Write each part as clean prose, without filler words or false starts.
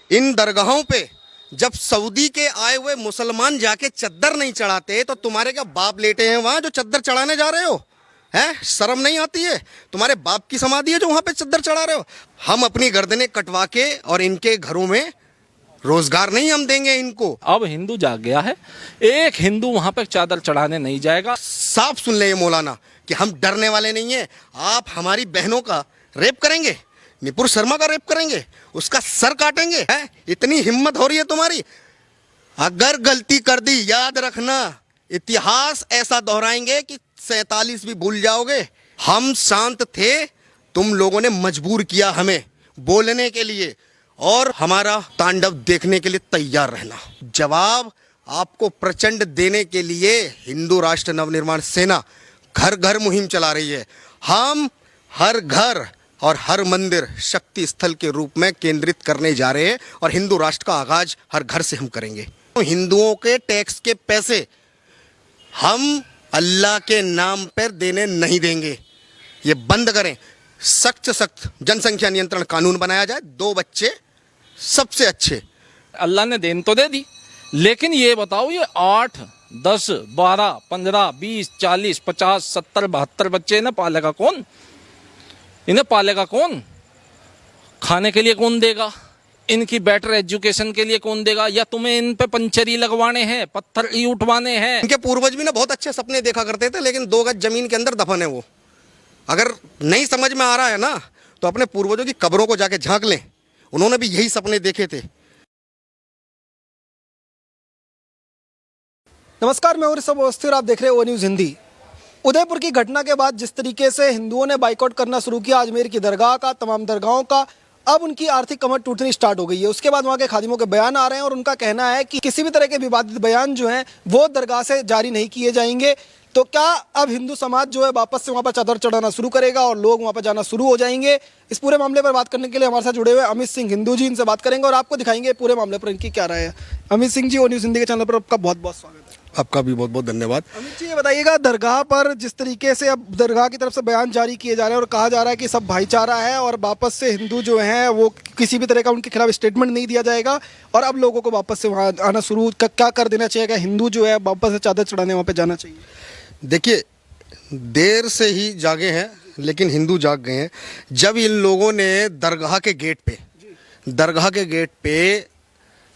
इन दरगाहों पे जब सऊदी के आए हुए मुसलमान जाके चद्दर नहीं चढ़ाते तो तुम्हारे क्या बाप लेटे हैं वहां जो चद्दर चढ़ाने जा रहे हो? हैं, शर्म नहीं आती है? तुम्हारे बाप की समाधि है जो वहां पे चद्दर चढ़ा रहे हो? हम अपनी गर्दनें कटवा के और इनके घरों में रोजगार नहीं हम देंगे इनको। अब हिंदू जाग गया है, एक हिंदू वहां पे चादर चढ़ाने नहीं जाएगा। साफ सुन ले ये मौलाना कि हम डरने वाले नहीं हैं। आप हमारी बहनों का रेप करेंगे, निपुर शर्मा का रेप करेंगे, उसका सर काटेंगे? है इतनी हिम्मत हो रही है तुम्हारी? अगर गलती कर दी याद रखना इतिहास ऐसा दोहराएंगे कि 47 भी भूल जाओगे। हम शांत थे, तुम लोगों ने मजबूर किया हमें बोलने के लिए और हमारा तांडव देखने के लिए तैयार रहना। जवाब आपको प्रचंड देने के लिए हिंदू राष्ट्र नवनिर्माण सेना घर घर मुहिम चला रही है। हम हर घर और हर मंदिर शक्ति स्थल के रूप में केंद्रित करने जा रहे हैं और हिंदू राष्ट्र का आगाज हर घर से हम करेंगे। तो हिंदुओं के टैक्स के पैसे हम अल्लाह के नाम पर देने नहीं देंगे। ये बंद करें। सख्त सख्त जनसंख्या नियंत्रण कानून बनाया जाए। 2 बच्चे सबसे अच्छे। अल्लाह ने देन तो दे दी, लेकिन ये बताओ ये 8, 10, 12, 15, 20, 40, 50, 70, 72 बच्चे इन्हें पालेगा कौन? इन्हें पालेगा कौन? खाने के लिए कौन देगा? इनकी बेटर एजुकेशन के लिए कौन देगा? या तुम्हें इन पे पंचरी लगवाने हैं, पत्थर ही उठवाने हैं? इनके पूर्वज भी ना बहुत अच्छे सपने देखा करते थे, लेकिन 2 गज जमीन के अंदर दफन है वो। अगर नहीं समझ में आ रहा है ना तो अपने पूर्वजों की कब्रों को जाके झांक लें, उन्होंने भी यही सपने देखे थे। नमस्कार, मैं ऋषभ अवस्थी और आप देख रहे हैं ओ न्यूज़ हिंदी। उदयपुर की घटना के बाद जिस तरीके से हिंदुओं ने बाइकआउट करना शुरू किया अजमेर की दरगाह का, तमाम दरगाहों का, अब उनकी आर्थिक कमर टूटनी स्टार्ट हो गई है। उसके बाद वहाँ के खादिमों के बयान आ रहे हैं और उनका कहना है कि किसी भी तरह के विवादित बयान जो हैं वो दरगाह से जारी नहीं किए जाएंगे। तो क्या अब हिंदू समाज जो है वापस से वहाँ पर चादर चढ़ाना शुरू करेगा और लोग वहाँ पर जाना शुरू हो जाएंगे? इस पूरे मामले पर बात करने के लिए हमारे साथ जुड़े हुए अमित सिंह हिंदू जी, इनसे बात करेंगे और आपको दिखाएंगे पूरे मामले पर इनकी क्या राय है। अमित सिंह जी, ओ न्यूज़ हिंदी के चैनल पर आपका बहुत बहुत स्वागत है। आपका भी बहुत बहुत धन्यवाद। अमित जी, ये बताइएगा, दरगाह पर जिस तरीके से अब दरगाह की तरफ से बयान जारी किए जा रहे हैं और कहा जा रहा है कि सब भाईचारा है और वापस से हिंदू जो हैं वो किसी भी तरह का उनके खिलाफ स्टेटमेंट नहीं दिया जाएगा और अब लोगों को वापस से वहाँ आना शुरू क्या कर देना चाहिए? हिंदू जो है वापस से चादर चढ़ाने वहाँ पर जाना चाहिए? देखिए, देर से ही जागे हैं लेकिन हिंदू जाग गए हैं। जब इन लोगों ने दरगाह के गेट पे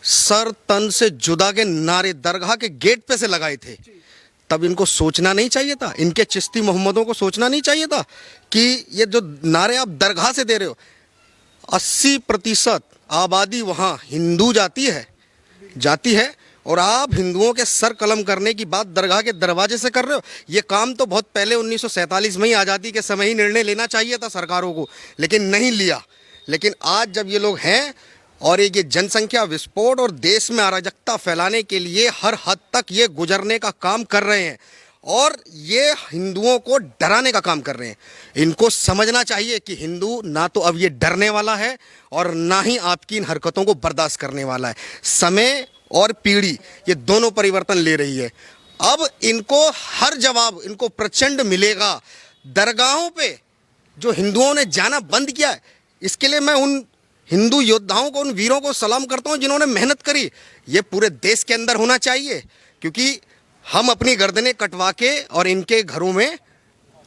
सर तन से जुदा के नारे दरगाह के गेट पे से लगाए थे, तब इनको सोचना नहीं चाहिए था? इनके चिश्ती मोहम्मदों को सोचना नहीं चाहिए था कि ये जो नारे आप दरगाह से दे रहे हो, 80% आबादी वहाँ हिंदू जाती है और आप हिंदुओं के सर कलम करने की बात दरगाह के दरवाजे से कर रहे हो। ये काम तो बहुत पहले 1947 में ही आज़ादी के समय ही निर्णय लेना चाहिए था सरकारों को, लेकिन नहीं लिया। लेकिन आज जब ये लोग हैं और ये जनसंख्या विस्फोट और देश में अराजकता फैलाने के लिए हर हद तक ये गुजरने का काम कर रहे हैं और ये हिंदुओं को डराने का काम कर रहे हैं। इनको समझना चाहिए कि हिंदू ना तो अब ये डरने वाला है और ना ही आपकी इन हरकतों को बर्दाश्त करने वाला है। समय और पीढ़ी ये दोनों परिवर्तन ले रही है। अब इनको हर जवाब इनको प्रचंड मिलेगा। दरगाहों पे जो हिंदुओं ने जाना बंद किया है, इसके लिए मैं उन हिंदू योद्धाओं को, उन वीरों को सलाम करता हूं जिन्होंने मेहनत करी। ये पूरे देश के अंदर होना चाहिए, क्योंकि हम अपनी गर्दनें कटवा के और इनके घरों में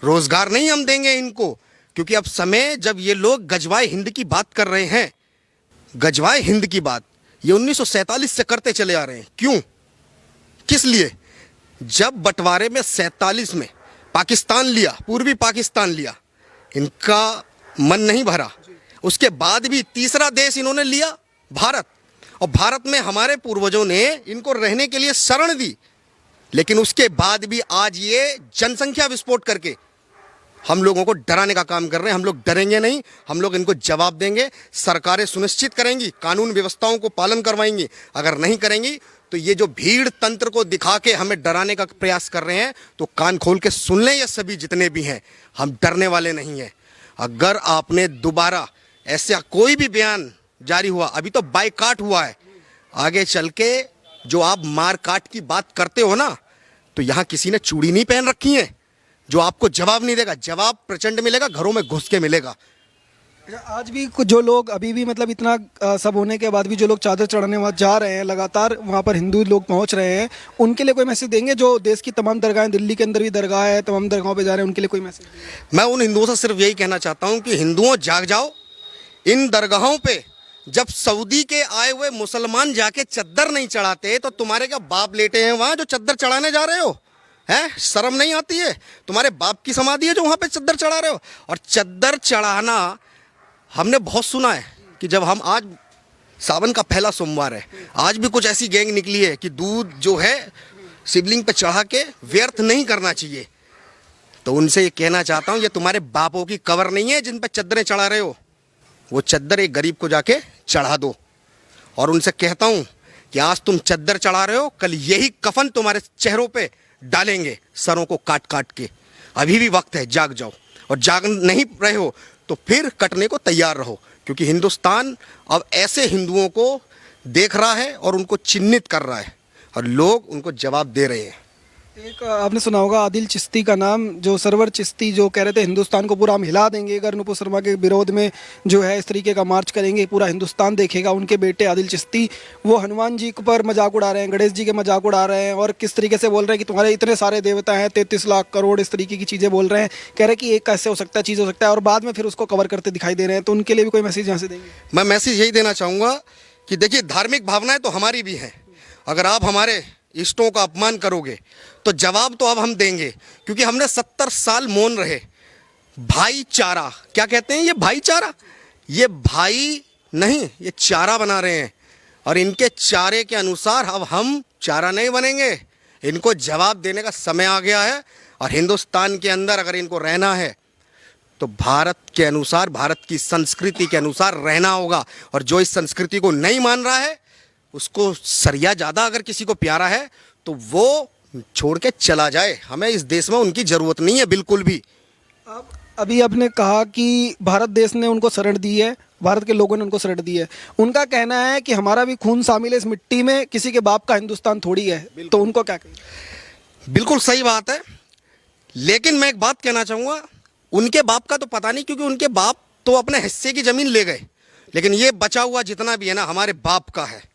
रोजगार नहीं हम देंगे इनको। क्योंकि अब समय जब ये लोग गजवाए हिंद की बात कर रहे हैं, गजवाए हिंद की बात ये 1947 से करते चले आ रहे हैं। क्यों, किस लिए? जब बंटवारे में 47 में पाकिस्तान लिया, पूर्वी पाकिस्तान लिया, इनका मन नहीं भरा। उसके बाद भी तीसरा देश इन्होंने लिया, भारत, और भारत में हमारे पूर्वजों ने इनको रहने के लिए शरण दी। लेकिन उसके बाद भी आज ये जनसंख्या विस्फोट करके हम लोगों को डराने का काम कर रहे हैं। हम लोग डरेंगे नहीं, हम लोग इनको जवाब देंगे। सरकारें सुनिश्चित करेंगी, कानून व्यवस्थाओं को पालन करवाएंगी। अगर नहीं करेंगी तो ये जो भीड़ तंत्र को दिखा के हमें डराने का प्रयास कर रहे हैं, तो कान खोल के सुन लें। ये सभी जितने भी हैं, हम डरने वाले नहीं हैं। अगर आपने दोबारा ऐसा कोई भी बयान जारी हुआ, अभी तो बाइकाट हुआ है, आगे चल के जो आप मार काट की बात करते हो ना, तो यहाँ किसी ने चूड़ी नहीं पहन रखी है जो आपको जवाब नहीं देगा। जवाब प्रचंड मिलेगा, घरों में घुस के मिलेगा। आज भी कुछ जो लोग अभी भी मतलब इतना सब होने के बाद भी जो लोग चादर चढ़ाने वहाँ जा रहे हैं, लगातार वहाँ पर हिंदू लोग पहुँच रहे हैं, उनके लिए कोई मैसेज देंगे? जो देश की तमाम दरगाहें, दिल्ली के अंदर भी दरगाह है, तमाम दरगाहों पे जा रहे हैं, उनके लिए कोई मैसेज देंगे? मैं उन हिंदुओं से सिर्फ यही कहना चाहता हूं कि हिंदुओं जाग जाओ। इन दरगाहों पे जब सऊदी के आए हुए मुसलमान जाके चद्दर नहीं चढ़ाते तो तुम्हारे क्या बाप लेटे हैं वहां जो चद्दर चढ़ाने जा रहे हो? हैं, शर्म नहीं आती है? तुम्हारे बाप की समाधि है जो वहां पे चद्दर चढ़ा रहे हो। और चद्दर चढ़ाना हमने बहुत सुना है कि जब हम आज सावन का पहला सोमवार है, आज भी कुछ ऐसी गैंग निकली है कि दूध जो है शिवलिंग पे चढ़ा के व्यर्थ नहीं करना चाहिए। तो उनसे ये कहना चाहता हूँ, ये तुम्हारे बापों की कबर नहीं है जिन पे चद्दरें चढ़ा रहे हो। वो चद्दर एक गरीब को जाके चढ़ा दो। और उनसे कहता हूँ कि आज तुम चद्दर चढ़ा रहे हो, कल यही कफन तुम्हारे चेहरों पे डालेंगे, सरों को काट काट के। अभी भी वक्त है, जाग जाओ। और जाग नहीं रहे हो तो फिर कटने को तैयार रहो, क्योंकि हिंदुस्तान अब ऐसे हिंदुओं को देख रहा है और उनको चिन्हित कर रहा है और लोग उनको जवाब दे रहे हैं। एक आपने सुना होगा आदिल चिश्ती का नाम, जो सरवर चिश्ती, जो कह रहे थे हिंदुस्तान को पूरा हम हिला देंगे अगर नुपुर शर्मा के विरोध में जो है इस तरीके का मार्च करेंगे, पूरा हिंदुस्तान देखेगा। उनके बेटे आदिल चिश्ती वो हनुमान जी पर मजाक उड़ा रहे हैं, गणेश जी के मजाक उड़ा रहे हैं, और किस तरीके से बोल रहे हैं कि तुम्हारे इतने सारे देवता हैं, 33 लाख करोड़, इस तरीके की चीज़ें बोल रहे हैं। कह रहे हैं कि एक कैसे हो सकता है, चीज़ हो सकता है, और बाद में फिर उसको कवर करते दिखाई दे रहे हैं। तो उनके लिए भी कोई मैसेज यहाँ से देंगे? मैं मैसेज यही देना चाहूँगा कि देखिए, धार्मिक भावनाएं तो हमारी भी हैं। अगर आप हमारे इष्टों का अपमान करोगे तो जवाब तो अब हम देंगे, क्योंकि हमने 70 साल मौन रहे। भाईचारा क्या कहते हैं? ये भाईचारा, ये भाई नहीं, ये चारा बना रहे हैं। और इनके चारे के अनुसार अब हम चारा नहीं बनेंगे। इनको जवाब देने का समय आ गया है। और हिंदुस्तान के अंदर अगर इनको रहना है तो भारत के अनुसार, भारत की संस्कृति के अनुसार रहना होगा। और जो इस संस्कृति को नहीं मान रहा है, उसको सरिया ज़्यादा अगर किसी को प्यारा है तो वो छोड़ के चला जाए। हमें इस देश में उनकी ज़रूरत नहीं है बिल्कुल भी। अभी आपने कहा कि भारत देश ने उनको शरण दी है, भारत के लोगों ने उनको शरण दी है। उनका कहना है कि हमारा भी खून शामिल है इस मिट्टी में, किसी के बाप का हिंदुस्तान थोड़ी है। तो उनको क्या कहें? बिल्कुल सही बात है, लेकिन मैं एक बात कहना चाहूँगा, उनके बाप का तो पता नहीं, क्योंकि उनके बाप तो अपने हिस्से की ज़मीन ले गए। लेकिन ये बचा हुआ जितना भी है ना, हमारे बाप का है।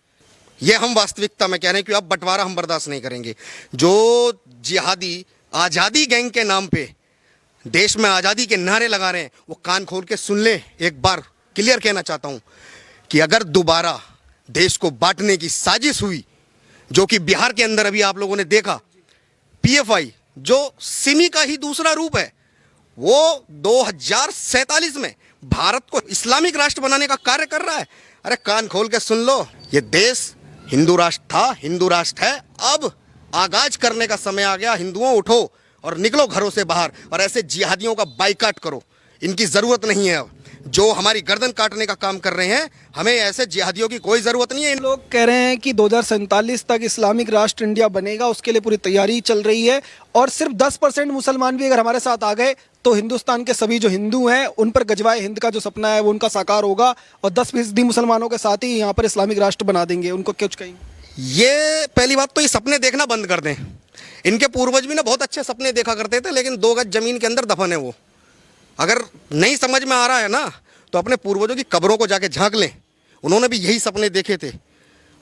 ये हम वास्तविकता में कह रहे हैं कि अब बंटवारा हम बर्दाश्त नहीं करेंगे। जो जिहादी आज़ादी गैंग के नाम पे देश में आज़ादी के नारे लगा रहे हैं, वो कान खोल के सुन लें। एक बार क्लियर कहना चाहता हूँ कि अगर दोबारा देश को बांटने की साजिश हुई, जो कि बिहार के अंदर अभी आप लोगों ने देखा, पीएफआई जो सिमी का ही दूसरा रूप है, वो 2047 में भारत को इस्लामिक राष्ट्र बनाने का कार्य कर रहा है। अरे कान खोल के सुन लो, ये देश हिंदू राष्ट्र था, हिंदू राष्ट्र है। अब आगाज करने का समय आ गया। हिंदुओं उठो और निकलो घरों से बाहर और ऐसे जिहादियों का बाइकाट करो। इनकी ज़रूरत नहीं है। अब जो हमारी गर्दन काटने का काम कर रहे हैं, हमें ऐसे जिहादियों की कोई ज़रूरत नहीं है। इन लोग कह रहे हैं कि 2047 तक इस्लामिक राष्ट्र इंडिया बनेगा, उसके लिए पूरी तैयारी चल रही है। और सिर्फ 10% मुसलमान भी अगर हमारे साथ आ गए तो हिंदुस्तान के सभी जो हिंदू हैं उन पर गजवाए हिंद का जो सपना है वो उनका साकार होगा, और 10% मुसलमानों के साथ ही यहाँ पर इस्लामिक राष्ट्र बना देंगे। उनको कुछ कहेंगे? ये पहली बात तो ये सपने देखना बंद कर दें। इनके पूर्वज भी ना बहुत अच्छे सपने देखा करते थे, लेकिन 2 गज जमीन के अंदर दफन है वो। अगर नहीं समझ में आ रहा है ना, तो अपने पूर्वजों की कब्रों को जाके झांक लें। उन्होंने भी यही सपने देखे थे।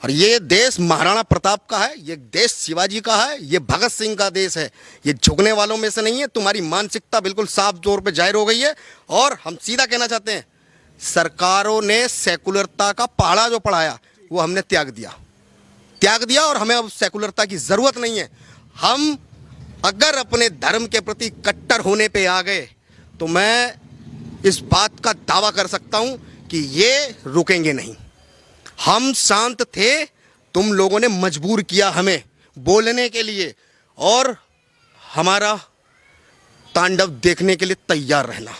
और ये देश महाराणा प्रताप का है, ये देश शिवाजी का है, ये भगत सिंह का देश है। ये झुकने वालों में से नहीं है। तुम्हारी मानसिकता बिल्कुल साफ तौर पे जाहिर हो गई है। और हम सीधा कहना चाहते हैं, सरकारों ने सेकुलरता का पहाड़ा जो पढ़ाया वो हमने त्याग दिया और हमें अब सेकुलरता की ज़रूरत नहीं है। हम अगर अपने धर्म के प्रति कट्टर होने पे आ गए तो मैं इस बात का दावा कर सकता हूं कि ये रुकेंगे नहीं। हम शांत थे, तुम लोगों ने मजबूर किया हमें बोलने के लिए, और हमारा तांडव देखने के लिए तैयार रहना।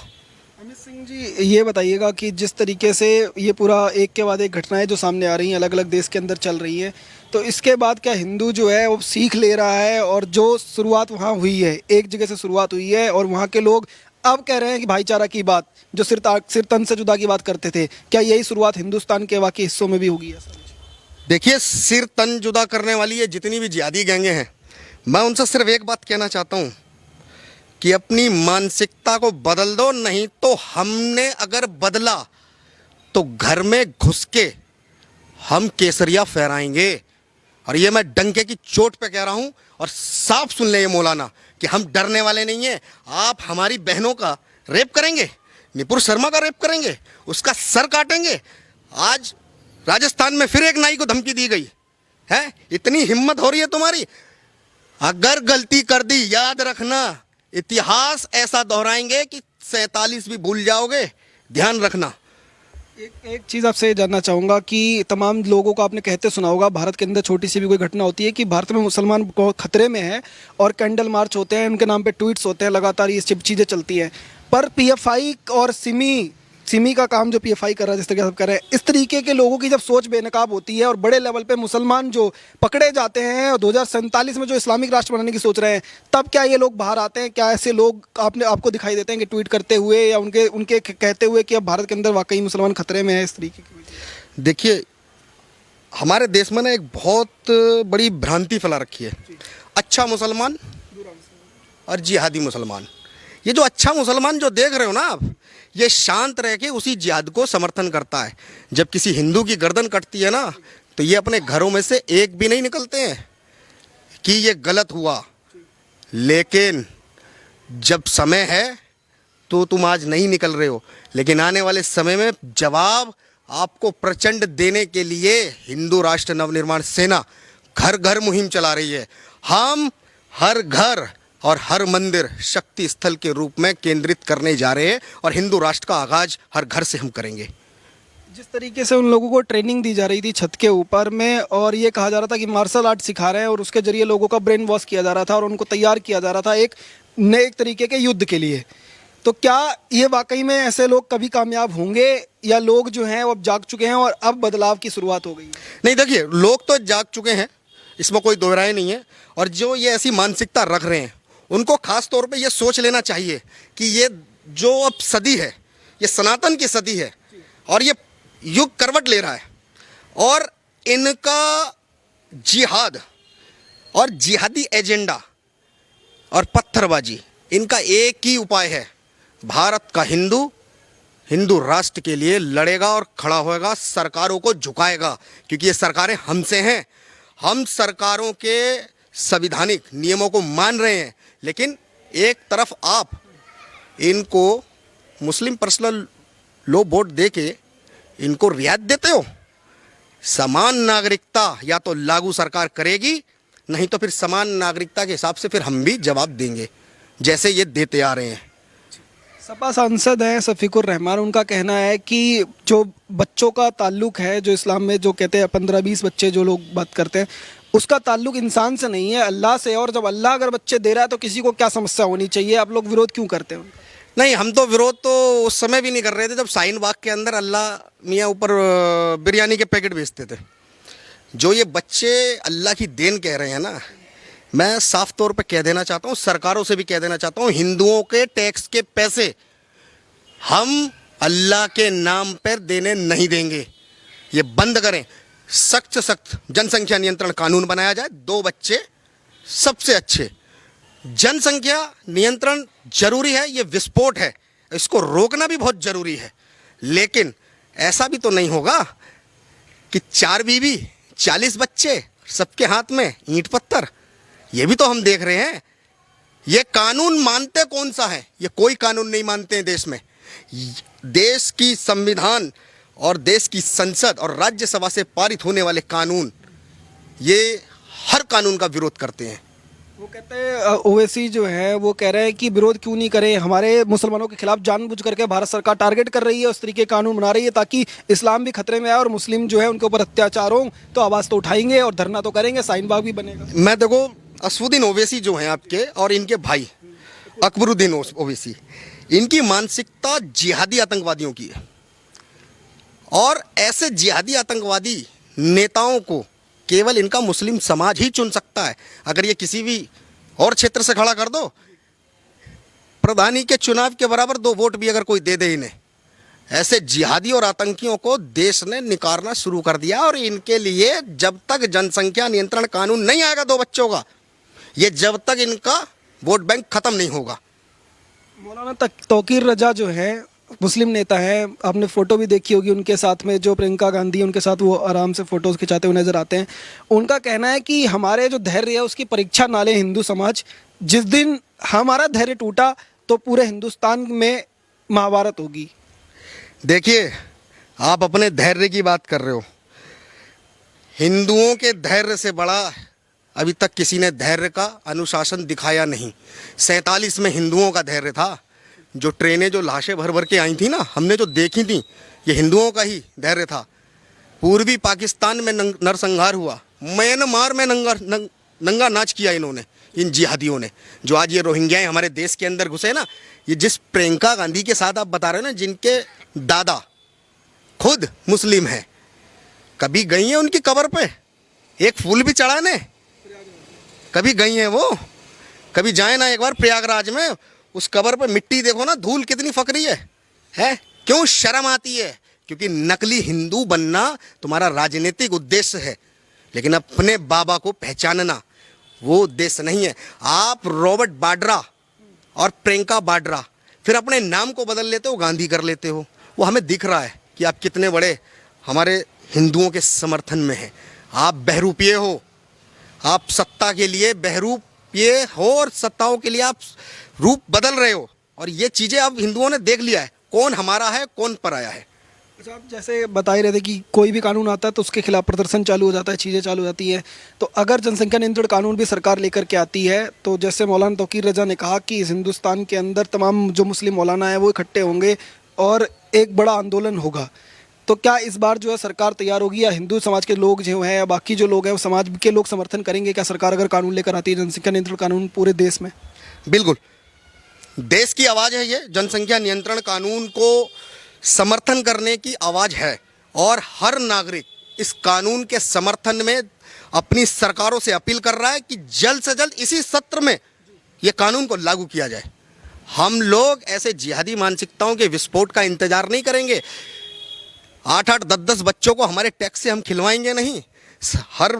अमित सिंह जी, ये बताइएगा कि जिस तरीके से ये पूरा एक के बाद एक घटनाएं जो सामने आ रही हैं, अलग अलग देश के अंदर चल रही हैं, तो इसके बाद क्या हिंदू जो है वो सीख ले रहा है? और जो शुरुआत वहाँ हुई है, एक जगह से शुरुआत हुई है, और वहाँ के लोग अब कह रहे हैं कि भाईचारा की बात, जो सिर तन से जुदा की बात करते थे, क्या यही शुरुआत हिंदुस्तान के बाकी हिस्सों में भी होगी? देखिए, सिर तन जुदा करने वाली ये जितनी भी जिहादी गैंगे हैं, मैं उनसे सिर्फ एक बात कहना चाहता हूँ कि अपनी मानसिकता को बदल दो, नहीं तो हमने अगर बदला तो घर में घुस के हम केसरिया फहराएंगे। और ये मैं डंके की चोट पे कह रहा हूं, और साफ सुन ले ये मौलाना कि हम डरने वाले नहीं हैं। आप हमारी बहनों का रेप करेंगे, निपुर शर्मा का रेप करेंगे, उसका सर काटेंगे। आज राजस्थान में फिर एक नाई को धमकी दी गई है। इतनी हिम्मत हो रही है तुम्हारी। अगर गलती कर दी, याद रखना इतिहास ऐसा दोहराएंगे कि 47 भी भूल जाओगे, ध्यान रखना। एक चीज़ आपसे जानना चाहूँगा कि तमाम लोगों को आपने कहते सुना होगा, भारत के अंदर छोटी सी भी कोई घटना होती है कि भारत में मुसलमान बहुत खतरे में है और कैंडल मार्च होते हैं, उनके नाम पे ट्वीट्स होते हैं, लगातार ये सब चीज़ें चलती हैं। पर पीएफआई और सिमी का काम जो पीएफआई कर रहा है, जिस तरीके से कर रहे हैं, इस तरीके के लोगों की जब सोच बेनकाब होती है और बड़े लेवल पे मुसलमान जो पकड़े जाते हैं और 2047 में जो इस्लामिक राष्ट्र बनाने की सोच रहे हैं, तब क्या ये लोग बाहर आते हैं? क्या ऐसे लोग आपको दिखाई देते हैं कि ट्वीट करते हुए या उनके कहते हुए कि अब भारत के अंदर वाकई मुसलमान खतरे में है इस तरीके की? देखिए, हमारे देश में ना एक बहुत बड़ी भ्रांति फैला रखी है, अच्छा मुसलमान और जिहादी मुसलमान। ये जो अच्छा मुसलमान जो देख रहे हो ना आप, ये शांत रह के उसी जिहाद को समर्थन करता है। जब किसी हिंदू की गर्दन कटती है ना, तो ये अपने घरों में से एक भी नहीं निकलते हैं कि ये गलत हुआ। लेकिन जब समय है तो तुम आज नहीं निकल रहे हो, लेकिन आने वाले समय में जवाब आपको प्रचंड देने के लिए हिंदू राष्ट्र नवनिर्माण सेना घर घर मुहिम चला रही है। हम हर घर और हर मंदिर शक्ति स्थल के रूप में केंद्रित करने जा रहे हैं, और हिंदू राष्ट्र का आगाज हर घर से हम करेंगे। जिस तरीके से उन लोगों को ट्रेनिंग दी जा रही थी छत के ऊपर में, और ये कहा जा रहा था कि मार्शल आर्ट सिखा रहे हैं और उसके जरिए लोगों का ब्रेन वॉश किया जा रहा था और उनको तैयार किया जा रहा था एक नए तरीके के युद्ध के लिए, तो क्या ये वाकई में ऐसे लोग कभी कामयाब होंगे, या लोग जो हैं वो अब जाग चुके हैं और अब बदलाव की शुरुआत हो गई है? नहीं, देखिए, लोग तो जाग चुके हैं, इसमें कोई दो राय नहीं है। और जो ये ऐसी मानसिकता रख रहे हैं, उनको खास तौर पे ये सोच लेना चाहिए कि ये जो अब सदी है, ये सनातन की सदी है और ये युग करवट ले रहा है, और इनका जिहाद और जिहादी एजेंडा और पत्थरबाजी, इनका एक ही उपाय है, भारत का हिंदू राष्ट्र के लिए लड़ेगा और खड़ा होएगा, सरकारों को झुकाएगा, क्योंकि ये सरकारें हमसे हैं। हम सरकारों के संविधानिक नियमों को मान रहे हैं, लेकिन एक तरफ आप इनको मुस्लिम पर्सनल लॉ बोर्ड दे के इनको रियायत देते हो। समान नागरिकता या तो लागू सरकार करेगी, नहीं तो फिर समान नागरिकता के हिसाब से फिर हम भी जवाब देंगे, जैसे ये देते आ रहे हैं। सपा सांसद हैं शफीकुर रहमान, उनका कहना है कि जो बच्चों का ताल्लुक है, जो इस्लाम में जो कहते हैं 15-20 बच्चे जो लोग बात करते हैं, उसका ताल्लुक इंसान से नहीं है, अल्लाह से। और जब अल्लाह अगर बच्चे दे रहा है तो किसी को क्या समस्या होनी चाहिए? आप लोग विरोध क्यों करते हैं? नहीं, हम तो विरोध तो उस समय भी नहीं कर रहे थे जब शाहीन बाग के अंदर अल्लाह मियाँ ऊपर बिरयानी के पैकेट बेचते थे। जो ये बच्चे अल्लाह की देन कह रहे हैं ना, मैं साफ तौर पे कह देना चाहता हूँ, सरकारों से भी कह देना चाहता हूँ, हिंदुओं के टैक्स के पैसे हम अल्लाह के नाम पर देने नहीं देंगे। ये बंद करें। सख्त से सख्त जनसंख्या नियंत्रण कानून बनाया जाए। 2 बच्चे सबसे अच्छे। जनसंख्या नियंत्रण जरूरी है, ये विस्फोट है, इसको रोकना भी बहुत जरूरी है। लेकिन ऐसा भी तो नहीं होगा कि 4 बीवी 40 बच्चे सबके हाथ में ईंट पत्थर। ये भी तो हम देख रहे हैं। ये कानून मानते कौन सा है? ये कोई कानून नहीं मानते हैं देश में। देश की संविधान और देश की संसद और राज्यसभा से पारित होने वाले कानून, ये हर कानून का विरोध करते हैं। वो कहते हैं ओवैसी जो है वो कह रहे हैं कि विरोध क्यों नहीं करें, हमारे मुसलमानों के खिलाफ जानबूझ करके भारत सरकार टारगेट कर रही है, उस तरीके कानून बना रही है ताकि इस्लाम भी खतरे में आए और मुस्लिम जो है उनके ऊपर अत्याचार हो, तो आवाज़ तो उठाएंगे और धरना तो करेंगे, शाहीन बाग भी बनेगा। मैं देखो, असदुद्दीन ओवैसी जो हैं आपके और इनके भाई अकबरुद्दीन ओवैसी, इनकी मानसिकता जिहादी आतंकवादियों की है, और ऐसे जिहादी आतंकवादी नेताओं को केवल इनका मुस्लिम समाज ही चुन सकता है। अगर ये किसी भी और क्षेत्र से खड़ा कर दो, प्रधानी के चुनाव के बराबर 2 वोट भी अगर कोई दे दे इन्हें, ऐसे जिहादी और आतंकियों को देश ने निकारना शुरू कर दिया। और इनके लिए जब तक जनसंख्या नियंत्रण कानून नहीं आएगा 2 बच्चों का, ये जब तक इनका वोट बैंक खत्म नहीं होगा। मौलाना तौकीर रजा जो है मुस्लिम नेता है, आपने फ़ोटो भी देखी होगी उनके साथ में, जो प्रियंका गांधी है उनके साथ वो आराम से फ़ोटोज़ खिंचाते हुए नज़र आते हैं। उनका कहना है कि हमारे जो धैर्य है उसकी परीक्षा ना ले हिंदू समाज, जिस दिन हमारा धैर्य टूटा तो पूरे हिंदुस्तान में महाभारत होगी। देखिए, आप अपने धैर्य की बात कर रहे हो, हिंदुओं के धैर्य से बड़ा अभी तक किसी ने धैर्य का अनुशासन दिखाया नहीं। 47 में हिंदुओं का धैर्य था। जो ट्रेनें जो लाशें भर भर के आई थी ना, हमने जो देखी थी, ये हिंदुओं का ही धैर्य था। पूर्वी पाकिस्तान में नरसंहार हुआ, म्यांमार में नंगा नाच किया इन्होंने, इन जिहादियों ने। जो आज ये रोहिंग्या हमारे देश के अंदर घुसे ना, ये जिस प्रियंका गांधी के साथ आप बता रहे हो ना, जिनके दादा खुद मुस्लिम हैं, कभी गई हैं उनकी कब्र पे एक फूल भी चढ़ाने? कभी गई हैं वो? कभी जाए ना एक बार प्रयागराज में, उस कब्र पे मिट्टी देखो ना, धूल कितनी फकरी है? क्यों शर्म आती है? क्योंकि नकली हिंदू बनना तुम्हारा राजनीतिक उद्देश्य है, लेकिन अपने बाबा को पहचानना वो उद्देश्य नहीं है। आप रॉबर्ट वाड्रा और प्रियंका वाड्रा फिर अपने नाम को बदल लेते हो, गांधी कर लेते हो। वो हमें दिख रहा है कि आप कितने बड़े हमारे हिंदुओं के समर्थन में हैं। आप बहरूपिये हो, आप सत्ता के लिए बहरूपिये हो और सत्ताओं के लिए आप रूप बदल रहे हो। और ये चीज़ें अब हिंदुओं ने देख लिया है, कौन हमारा है कौन पराया है। अच्छा, आप जैसे बता ही रहे थे कि कोई भी कानून आता है तो उसके खिलाफ प्रदर्शन चालू हो जाता है, चीज़ें चालू हो जाती है। तो अगर जनसंख्या नियंत्रण कानून भी सरकार लेकर के आती है, तो जैसे मौलाना तौकीर रजा ने कहा कि इस हिंदुस्तान के अंदर तमाम जो मुस्लिम मौलाना है वो इकट्ठे होंगे और एक बड़ा आंदोलन होगा, तो क्या इस बार जो है सरकार तैयार होगी, या हिंदू समाज के लोग जो हैं या बाकी जो लोग हैं वो समाज के लोग समर्थन करेंगे क्या सरकार अगर कानून लेकर आती है, जनसंख्या नियंत्रण कानून पूरे देश में? बिल्कुल, देश की आवाज़ है ये। जनसंख्या नियंत्रण कानून को समर्थन करने की आवाज़ है और हर नागरिक इस कानून के समर्थन में अपनी सरकारों से अपील कर रहा है कि जल्द से जल्द इसी सत्र में ये कानून को लागू किया जाए। हम लोग ऐसे जिहादी मानसिकताओं के विस्फोट का इंतजार नहीं करेंगे। 8-8, 10-10 बच्चों को हमारे टैक्स से हम खिलवाएंगे नहीं। हर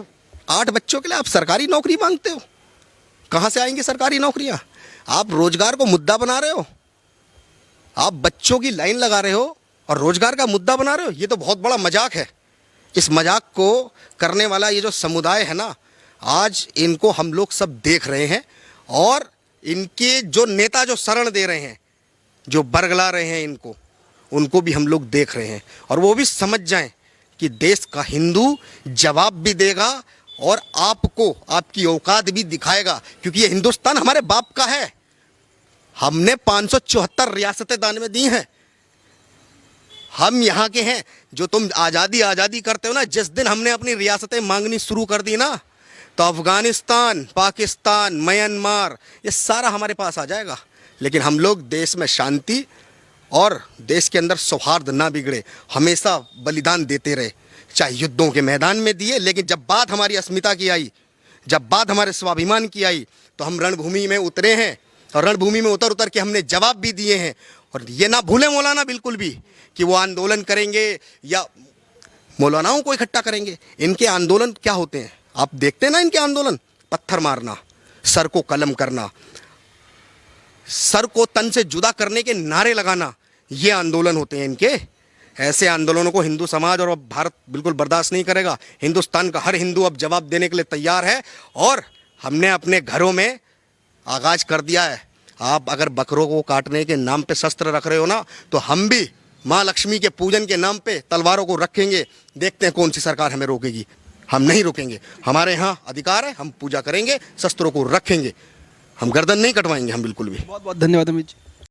8 बच्चों के लिए आप सरकारी नौकरी मांगते हो, कहाँ से आएंगी सरकारी नौकरियाँ? आप रोजगार को मुद्दा बना रहे हो, आप बच्चों की लाइन लगा रहे हो और रोजगार का मुद्दा बना रहे हो। ये तो बहुत बड़ा मजाक है। इस मजाक को करने वाला ये जो समुदाय है ना, आज इनको हम लोग सब देख रहे हैं और इनके जो नेता जो शरण दे रहे हैं, जो बरगला रहे हैं इनको, उनको भी हम लोग देख रहे हैं। और वो भी समझ जाएं कि देश का हिंदू जवाब भी देगा और आपको आपकी औकात भी दिखाएगा, क्योंकि ये हिंदुस्तान हमारे बाप का है। हमने 574 रियासतें दान में दी हैं, हम यहाँ के हैं। जो तुम आज़ादी आज़ादी करते हो ना, जिस दिन हमने अपनी रियासतें मांगनी शुरू कर दी ना, तो अफ़गानिस्तान, पाकिस्तान, म्यांमार, ये सारा हमारे पास आ जाएगा। लेकिन हम लोग देश में शांति और देश के अंदर सौहार्द ना बिगड़े, हमेशा बलिदान देते रहे, चाहे युद्धों के मैदान में दिए, लेकिन जब बात हमारी अस्मिता की आई, जब बात हमारे स्वाभिमान की आई, तो हम रणभूमि में उतरे हैं और रणभूमि में उतर उतर के हमने जवाब भी दिए हैं। और ये ना भूलें मौलाना बिल्कुल भी कि वो आंदोलन करेंगे या मौलानाओं को इकट्ठा करेंगे। इनके आंदोलन क्या होते हैं आप देखते हैं ना, इनके आंदोलन पत्थर मारना, सर को कलम करना, सर को तन से जुदा करने के नारे लगाना, ये आंदोलन होते हैं इनके। ऐसे आंदोलनों को हिंदू समाज और भारत बिल्कुल बर्दाश्त नहीं करेगा। हिंदुस्तान का हर हिंदू अब जवाब देने के लिए तैयार है और हमने अपने घरों में आगाज कर दिया है। आप अगर बकरों को काटने के नाम पे शस्त्र रख रहे हो ना, तो हम भी माँ लक्ष्मी के पूजन के नाम पे तलवारों को रखेंगे। देखते हैं कौन सी सरकार हमें रोकेगी। हम नहीं रुकेंगे, हमारे यहाँ अधिकार है, हम पूजा करेंगे, शस्त्रों को रखेंगे, हम गर्दन नहीं कटवाएंगे हम बिल्कुल भी। बहुत बहुत धन्यवाद अमित जी।